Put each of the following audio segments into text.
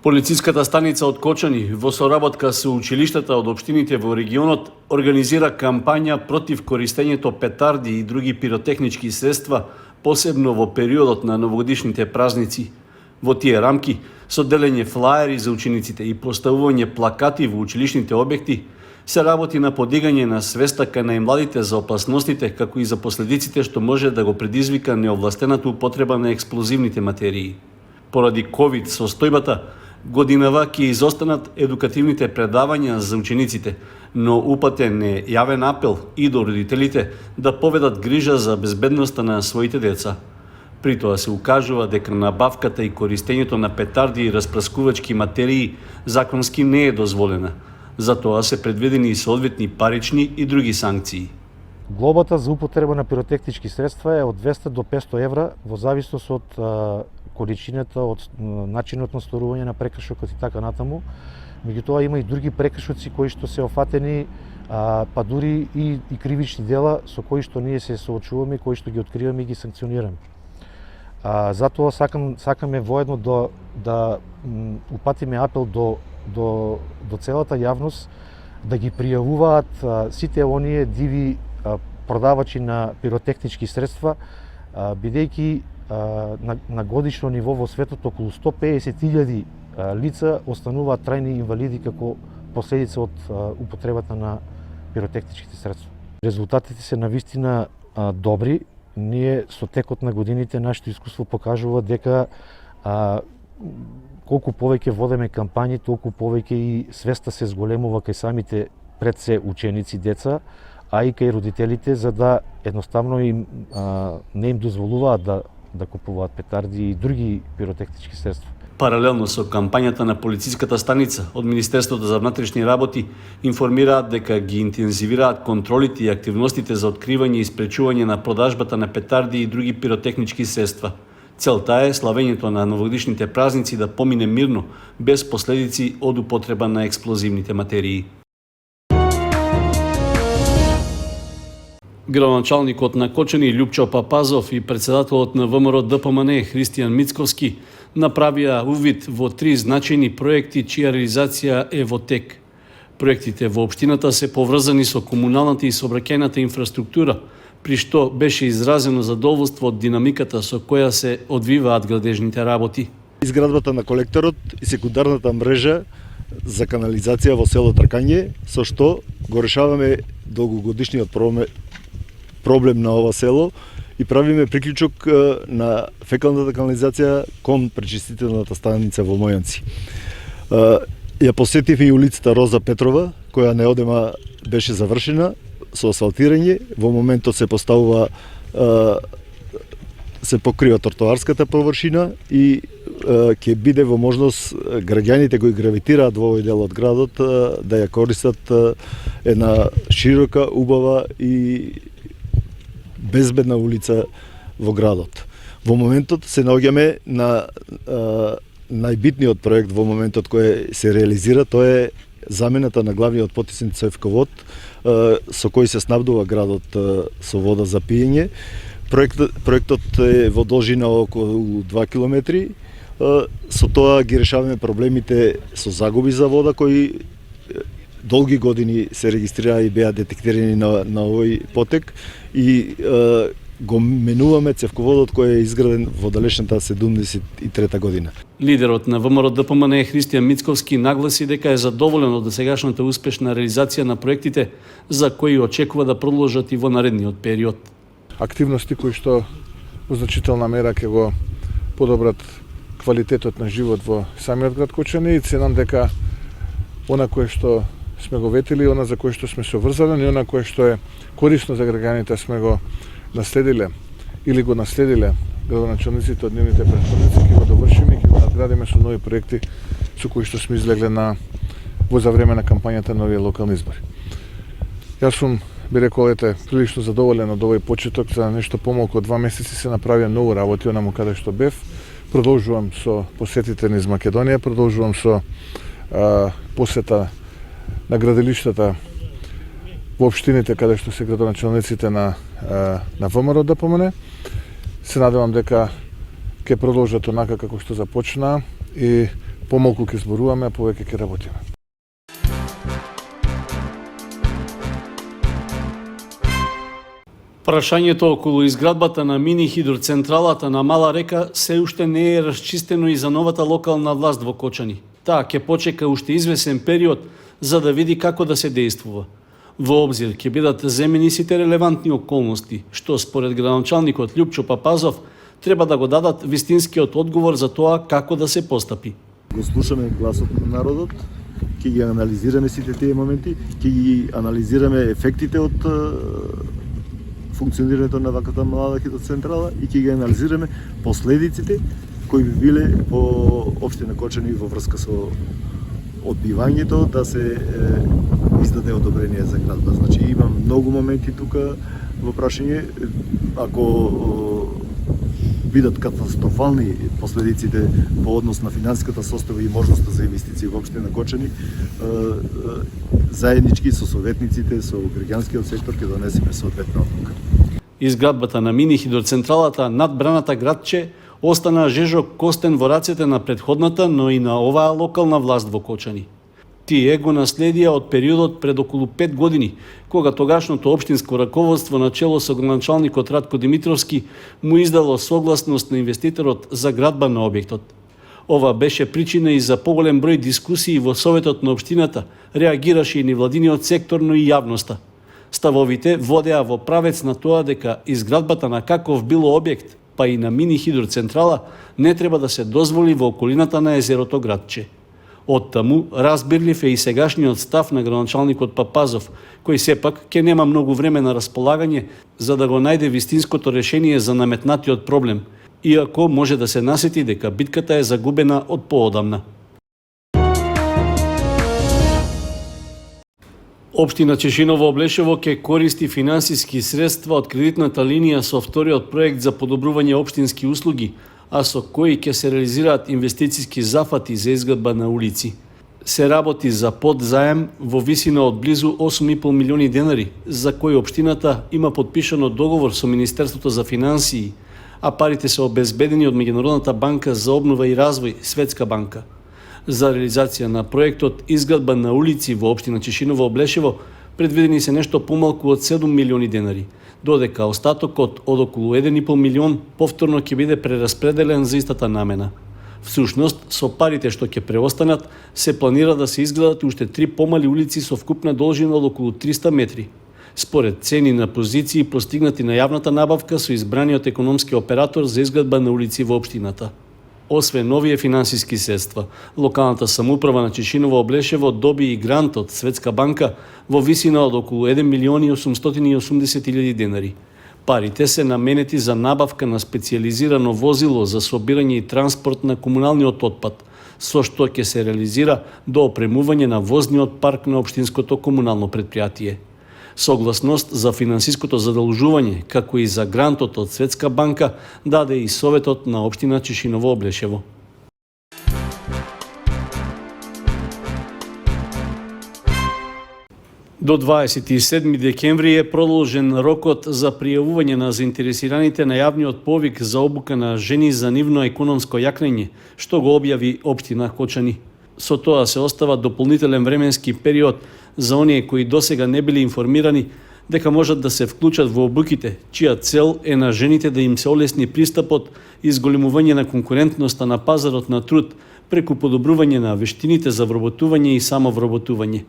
Полициската станица од Кочани во соработка со училиштата од општините во регионот организира кампања против користењето петарди и други пиротехнички средства, посебно во периодот на новогодишните празници. Во тие рамки, со делење флаери за учениците и поставување плакати во училишните објекти, се работи на подигање на свеста кај најмладите за опасностите, како и за последиците што може да го предизвика неовластената употреба на експлозивните материи. Поради ковид состојбата, годинава ќе изостанат едукативните предавања за учениците, но упатен е јавен апел и до родителите да поведат грижа за безбедноста на своите деца. При тоа се укажува дека набавката и користењето на петарди и распрскувачки материи законски не е дозволена. Затоа се предвидени и соодветни парични и други санкции. Глобата за употреба на пиротехнички средства е од 200 до 500 евра во зависност од количината, од начинот на сторување на прекршокот и така натаму. Меѓутоа има и други прекршоци кои што се офатени, па дури и кривични дела со кои што ние се соочуваме, кои што ги откриваме и ги санкционираме. Затоа сакаме воедно да упатиме апел до целата јавност да ги пријавуваат сите оние диви продавачи на пиротехнички средства, бидејќи на годишно ниво во светот околу 150.000 лица остануваат трајни инвалиди како последица од употребата на пиротехничките средства. Резултатите се навистина добри. Ние со текот на годините нашето искуство покажува дека колку повеќе водеме кампањи, толку повеќе и свеста се зголемува кај самите пред се ученици, деца, а и кај родителите, за да едноставно им не им дозволуваат да купуваат петарди и други пиротехнички средства. Паралелно со кампањата на полициската станица од Министерството за внатрешни работи информираат дека ги интензивираат контролите и активностите за откривање и спречување на продажбата на петарди и други пиротехнички средства. Целта е славењето на новогодишните празници да помине мирно, без последици од употреба на експлозивните материи. Градоначалникот на Кочани Љупчо Папазов и председателот на ВМРО ДПМН Христијан Мицковски направија увид во 3 значајни проекти чија реализација е во тек. Проектите во општината се поврзани со комуналната и сообраќајната инфраструктура, при што беше изразено задоволство од динамиката со која се одвиваат градежните работи. Изградбата на колекторот и секундарната мрежа за канализација во село Тркање, со што го решаваме долгогодишниот проблем на ова село и правиме приклучок на фекалната канализација кон пречистителната станица во Мојанци. Ја посетив и улицата Роза Петрова, која неодема беше завршена со асфалтирање. Во моментот се поставува се покрива тротоарската површина и ќе биде во можност граѓаните кои гравитираат во овој дел од градот да ја користат една широка, убава и безбедна улица во градот. Во моментот се наоѓаме на најбитниот проект во моментот кој се реализира, тоа е замената на главниот потисен цевковод со кој се снабдува градот со вода за пиење. Проектот е во должина околу 2 километри. Со тоа ги решаваме проблемите со загуби за вода кои долги години се регистрираа и беа детектирани на овој потек и го менуваме цевководот кој е изграден во далечната 73 година. Лидерот на ВМРО ДПМН Христијан Мицковски нагласи дека е задоволен од досегашната успешна реализација на проектите, за кои очекува да продолжат и во наредниот период. Активности кои што во значителна мера ќе го подобрат квалитетот на живот во самиот град Кочани и ценам дека она кое што сме го ветили, она за кое што сме се обврзали и она кое што е корисно за граѓаните сме го наследиле или го наследиле градоначалниците од нивните претходници, ќе го довршиме и ќе го надградиме со нови проекти со кои што сме излегле во за време на кампањата на овие локални избори. Јас сум, би рекол, прилично задоволен од овој почеток. За нешто помалку од 2 месеци се направија многу работи онаму каде што бев. Продолжувам со посетите низ Македонија, продолжувам со посета на градилиштата во општините каде што се градоначалниците на ВМРО ДПМН. Се надевам дека ќе продолжат онака како што започна и помалку ќе зборуваме, а повеќе ќе работиме. Прашањето околу изградбата на мини хидроцентралата на Мала река се уште не е расчистено и за новата локална власт во Кочани. Таа ќе почека уште извесен период за да види како да се действува. Во обзир ќе бидат земени сите релевантни околности, што според градоначалникот Љупчо Папазов треба да го дадат вистинскиот одговор за тоа како да се постапи. Го слушаме гласот на народот, ќе ги анализираме сите тие моменти, ќе ги анализираме ефектите од функционирањето на ваката млада хидроцентрала и ќе ги анализираме последиците кои би биле по општина Кочани во врска со одбивањето да се издаде одобрение за градба. Значи има многу моменти тука во прашање, ако бидат катастрофални последиците по однос на финансиската состава и можноста за инвестиции во општина Кочани, заеднички со советниците, со граѓанскиот сектор ќе донесеме соодветна одлука. Изградбата на мини хидроцентралата над браната градче остана жежок костен во рацете на претходната, но и на оваа локална власт во Кочани. Тие го наследија од периодот пред околу 5 години, кога тогашното општинско раководство на чело со градоначалникот Радко Димитровски му издало согласност на инвеститорот за градба на објектот. Ова беше причина и за поголем број дискусии во Советот на општината, реагираше и невладиниот сектор, но и јавноста. Ставовите водеа во правец на тоа дека изградбата на каков било објект, па и на мини хидроцентрала, не треба да се дозволи во околината на езерото Градче. Оттаму разбирлив е и сегашниот став на градоначалникот Папазов, кој сепак ќе нема многу време на располагање за да го најде вистинското решение за наметнатиот проблем, иако може да се насети дека битката е загубена од поодамна. Општина Чешиново Облешево ќе користи финансиски средства од кредитната линија со вториот проект за подобрување општински услуги, а со кои ќе се реализираат инвестициски зафати за изградба на улици. Се работи за подзаем во висина од близу 8,5 милиони денари, за кој општината има подпишано договор со Министерството за финансии, а парите се обезбедени од Меѓународната банка за обнова и развој, Светска банка. За реализација на проектот изградба на улици во општина Чешиново Облешево предвидени се нешто помалку од 7 милиони денари, додека остатокот од околу 1,5 милион повторно ќе биде прераспределен за истата намена. Всушност, со парите што ќе преостанат, се планира да се изградат уште 3 помали улици со вкупна должина од околу 300 метри. Според цени на позиции постигнати на јавната набавка со избраниот економски оператор за изградба на улици во општината. Освен новие финансиски средства, локалната самоуправа на Чешиново Облешево доби и грант од Светска банка во висина од околу 1 милион и 880 илјади денари. Парите се наменети за набавка на специјализирано возило за собирање и транспорт на комуналниот отпад, со што ќе се реализира до опремување на возниот парк на општинското комунално претпријатие. Согласност за финансиското задолжување, како и за грантот од Светска банка, даде и Советот на општина Чешиново Облешево. До 27 декември е продолжен рокот за пријавување на заинтересираните на јавниот повик за обука на жени за нивно економско јакнење, што го објави општина Кочани. Со тоа се остава дополнителен временски период за оние кои досега не били информирани дека можат да се вклучат во обуките, чија цел е на жените да им се олесни пристапот и зголемување на конкурентноста на пазарот на труд преку подобрување на вештините за вработување и самовработување.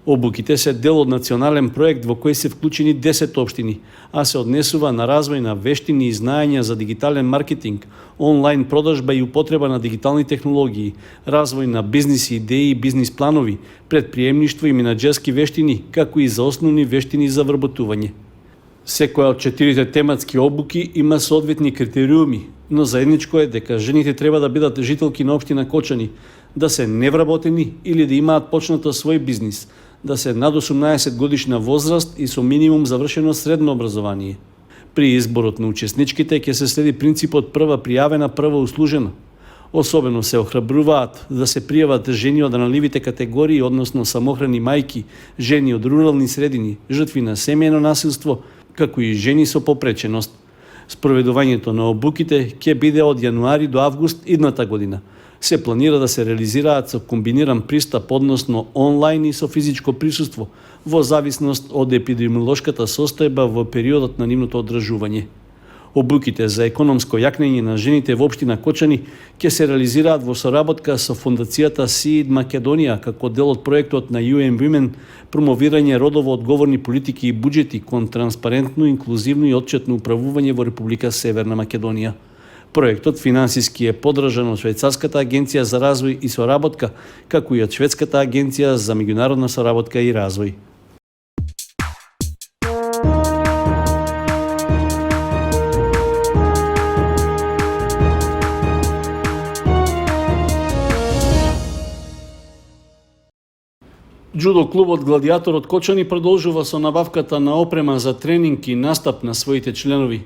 Обуките се дел од национален проект во кој се вклучени 10 општини, а се однесува на развој на вештини и знаења за дигитален маркетинг, онлайн продажба и употреба на дигитални технологии, развој на бизнис идеи и бизнис планови, предприемништво и менаџерски вештини, како и за основни вештини за вработување. Секоја од 4 тематски обуки има соодветни критериуми, но заедничко е дека жените треба да бидат жителки на општина Кочани, да се невработени или да имаат почнато свој бизнис, да се над 18 годишна возраст и со минимум завршено средно образование. При изборот на учесничките ќе се следи принципот прва пријавена, прва услужена. Особено се охрабруваат да се пријават жени од ранливите категории, односно самохрани мајки, жени од рурални средини, жртви на семејно насилство, како и жени со попреченост. Спроведувањето на обуките ќе биде од јануари до август идната година, се планира да се реализираат со комбиниран пристап, односно онлайн и со физичко присуство, во зависност од епидемиолошката состојба во периодот на нивното одржување. Обуките за економско јакнење на жените во општина Кочани ќе се реализираат во соработка со фондацијата Seed Македонија како дел од проектот на UN Women промовирање родово одговорни политики и буџети кон транспарентно, инклузивно и отчетно управување во Република Северна Македонија. Проектот финансиски е поддржан од Швајцарската агенција за развој и соработка, како и од Шведската агенција за меѓународна соработка и развој. Џудо клубот Гладиатор од Кочани продолжува со набавката на опрема за тренинг и настап на своите членови.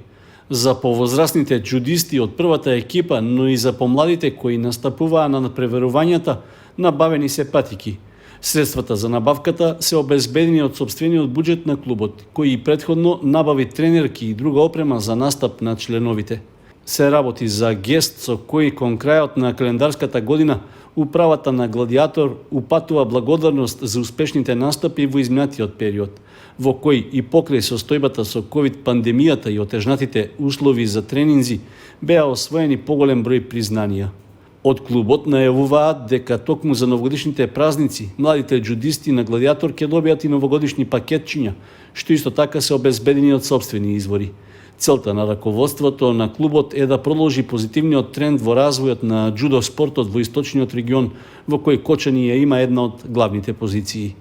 За повозрастните џудисти од првата екипа, но и за помладите кои настапуваа на надпреверувањата, набавени се патики. Средствата за набавката се обезбедени од сопствениот буџет на клубот, кој и претходно набави тренерки и друга опрема за настап на членовите. Се работи за гест со кој кон крајот на календарската година управата на Гладиатор упатува благодарност за успешните настапи во изминатиот период, во кој и покрај состојбата со ковид пандемијата и отежнатите услови за тренинзи беа освоени поголем број признанија. Од клубот најавуваат дека токму за новогодишните празници младите џудисти на Гладиатор ќе добијат и новогодишни пакетчиња, што исто така се обезбедени од сопствени извори. Целта на раководството на клубот е да продолжи позитивниот тренд во развојот на џудо спортот во источниот регион, во кој Кочани ја има една од главните позиции.